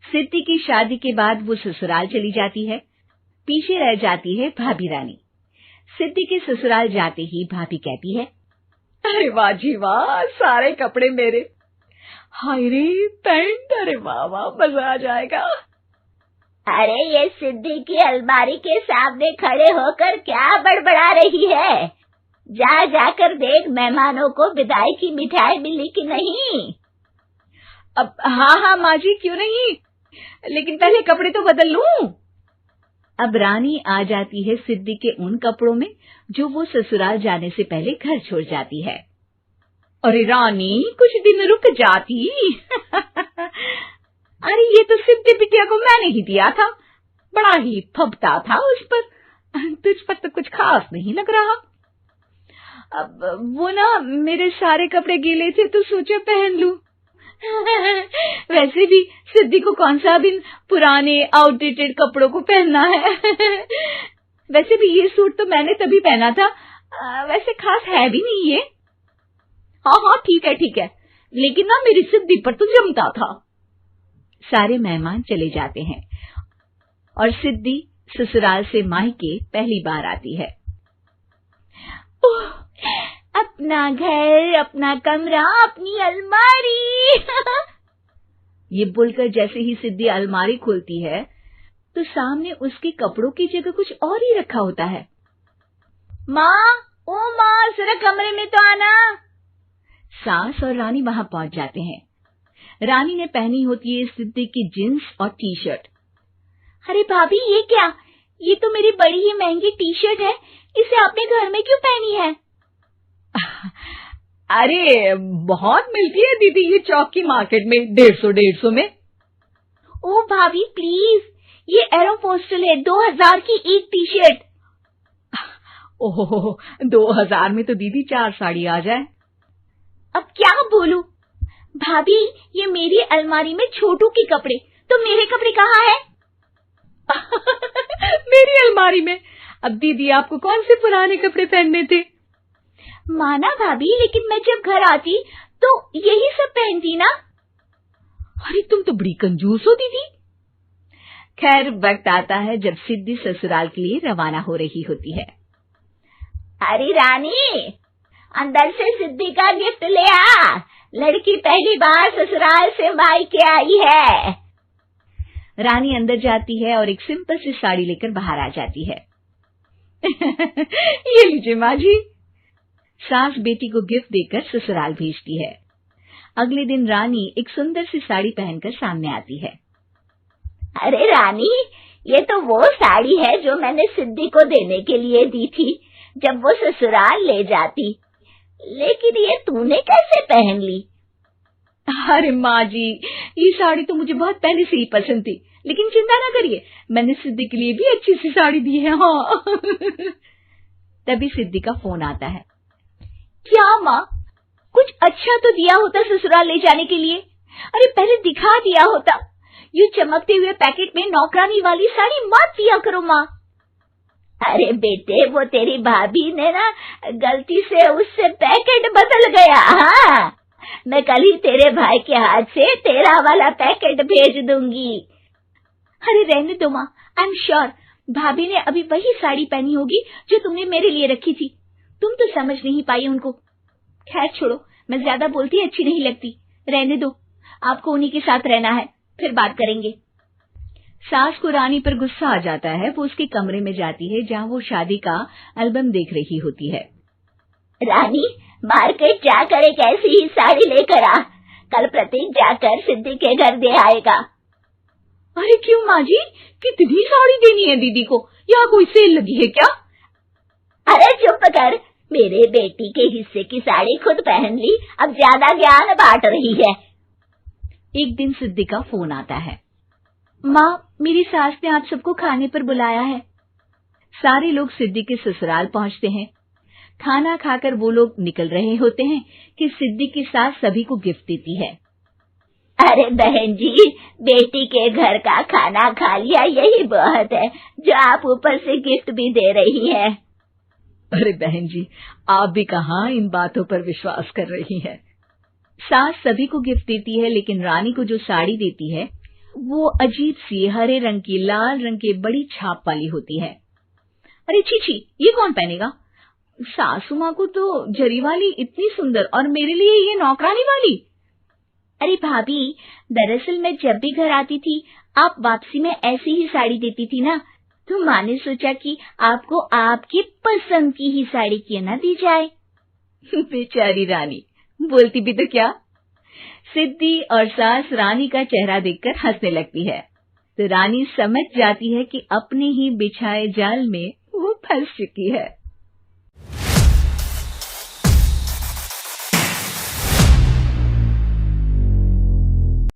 सिद्धि की शादी के बाद वो ससुराल चली जाती है। पीछे रह जाती है भाभी रानी। सिद्धि के ससुराल जाते ही भाभी कहती है, अरे वाह जी वाह, सारे कपड़े मेरे। हाय रे पैंट, अरे वाह वाह, मजा आ जाएगा। अरे ये सिद्धि की अलमारी के सामने खड़े होकर क्या बड़बड़ा रही है? जाकर देख मेहमानों को विदाई की मिठाई मिली कि नहीं। अब हाँ माँ जी, क्यों नहीं, लेकिन पहले कपड़े तो बदल लूं। अब रानी आ जाती है सिद्धि के उन कपड़ों में जो वो ससुराल जाने से पहले घर छोड़ जाती है। अरे रानी, कुछ दिन रुक जाती। अरे ये तो सिद्धि बिटिया को मैंने ही दिया था, बड़ा ही फबता था उस पर, तुझ पर तो कुछ खास नहीं लग रहा। अब वो ना मेरे सारे कपड़े गीले थे तो सोचा पहन लूं। वैसे भी सिद्धि को कौन सा भी पुराने आउटडेटेड कपड़ों को पहनना है। वैसे भी ये सूट तो मैंने तभी पहना था, वैसे खास है भी नहीं ये। हाँ ठीक है, लेकिन ना मेरी सिद्धि पर तो जमता था। सारे मेहमान चले जाते हैं और सिद्धि ससुराल से मायके पहली बार आती है। अपना घर, अपना कमरा, अपनी अलमारी। ये बोलकर जैसे ही सिद्धि अलमारी खोलती है तो सामने उसके कपड़ों की जगह कुछ और ही रखा होता है। माँ, जरा कमरे में तो आना। सास और रानी वहां पहुंच जाते हैं। रानी ने पहनी होती है सिद्धि की जींस और टी शर्ट। अरे भाभी, ये क्या? ये तो मेरी बड़ी ही महंगी टी शर्ट है, इसे आपने घर में क्यों पहनी है? अरे बहुत मिलती है दीदी ये चौक की मार्केट में, 150 में। ओ भाभी प्लीज, ये एरोपोस्टल है, 2000 की एक टी शर्ट। ओहो, 2000 में तो दीदी 4 साड़ी आ जाए। अब क्या बोलूं? भाभी, ये मेरी अलमारी में छोटू के कपड़े, तो मेरे कपड़े कहाँ हैं? मेरी अलमारी में? अब दीदी आपको कौन से पुराने कपड़े पहनने थे? माना भाभी, लेकिन मैं जब घर आती तो यही सब पहनती ना। अरे तुम तो बड़ी कंजूस हो दीदी। खैर, वक्त आता है जब सिद्धि ससुराल के लिए रवाना हो रही होती है। अरे रानी, अंदर से सिद्धि का गिफ्ट ले आ, लड़की पहली बार ससुराल से मायके आई है। रानी अंदर जाती है और एक सिंपल सी साड़ी लेकर बाहर आ जाती है। ये लीजिए माँ जी। सास बेटी को गिफ्ट देकर ससुराल भेजती है। अगले दिन रानी एक सुंदर सी साड़ी पहनकर सामने आती है। अरे रानी, ये तो वो साड़ी है जो मैंने सिद्धि को देने के लिए दी थी जब वो ससुराल ले जाती, लेकिन ये तूने कैसे पहन ली? अरे माँ जी, ये साड़ी तो मुझे बहुत पहले से ही पसंद थी, लेकिन चिंता ना करिए, मैंने सिद्धि के लिए भी अच्छी सी साड़ी दी है। हाँ। तभी सिद्धि का फोन आता है। क्या माँ, कुछ अच्छा तो दिया होता ससुराल ले जाने के लिए। अरे पहले दिखा दिया होता। ये चमकते हुए पैकेट में नौकरानी वाली साड़ी मत दिया करो माँ। अरे बेटे, वो तेरी भाभी ने ना गलती से उससे पैकेट बदल गया। हाँ, मैं कल ही तेरे भाई के हाथ से तेरा वाला पैकेट भेज दूंगी। अरे रहने दो माँ, आई एम श्योर भाभी ने अभी वही साड़ी पहनी होगी जो तुमने मेरे लिए रखी थी। तुम तो समझ नहीं पाई उनको। खैर छोड़ो, मैं ज्यादा बोलती अच्छी नहीं लगती, रहने दो, आपको उन्हीं के साथ रहना है, फिर बात करेंगे। सास को रानी पर गुस्सा आ जाता है। वो उसके कमरे में जाती है जहाँ वो शादी का एल्बम देख रही होती है। रानी, मार्केट जाकर एक ऐसी ही साड़ी लेकर आ, कल प्रतीक जाकर सिद्धि के घर दे आएगा। अरे क्यों माँ जी, कितनी साड़ी देनी है दीदी को? यहाँ कोई सेल लगी है क्या? अरे चुप कर, मेरे बेटी के हिस्से की साड़ी खुद पहन ली, अब ज्यादा ज्ञान बांट रही है। एक दिन सिद्धि का फोन आता है। माँ, मेरी सास ने आप सबको खाने पर बुलाया है। सारे लोग सिद्धि के ससुराल पहुंचते हैं। खाना खाकर वो लोग निकल रहे होते हैं कि सिद्धि की सास सभी को गिफ्ट देती है। अरे बहन जी, बेटी के घर का खाना खा लिया, यही बहुत है जो आप ऊपर से गिफ्ट भी दे रही है। अरे बहन जी, आप भी कहाँ इन बातों पर विश्वास कर रही हैं। सास सभी को गिफ्ट देती है, लेकिन रानी को जो साड़ी देती है वो अजीब सी हरे रंग की लाल रंग के बड़ी छाप वाली होती है। अरे छी, ये कौन पहनेगा? सासू माँ को तो जरी वाली इतनी सुंदर, और मेरे लिए ये नौकरानी वाली। अरे भाभी, दरअसल मैं जब भी घर आती थी आप वापसी में ऐसी ही साड़ी देती थी ना, तो माँ ने सोचा कि आपको आपकी पसंद की ही साड़ी क्यों ना दी जाए। बेचारी रानी, बोलती भी तो क्या। सिद्धि और सास रानी का चेहरा देखकर हंसने लगती है, तो रानी समझ जाती है कि अपने ही बिछाए जाल में वो फंस चुकी है।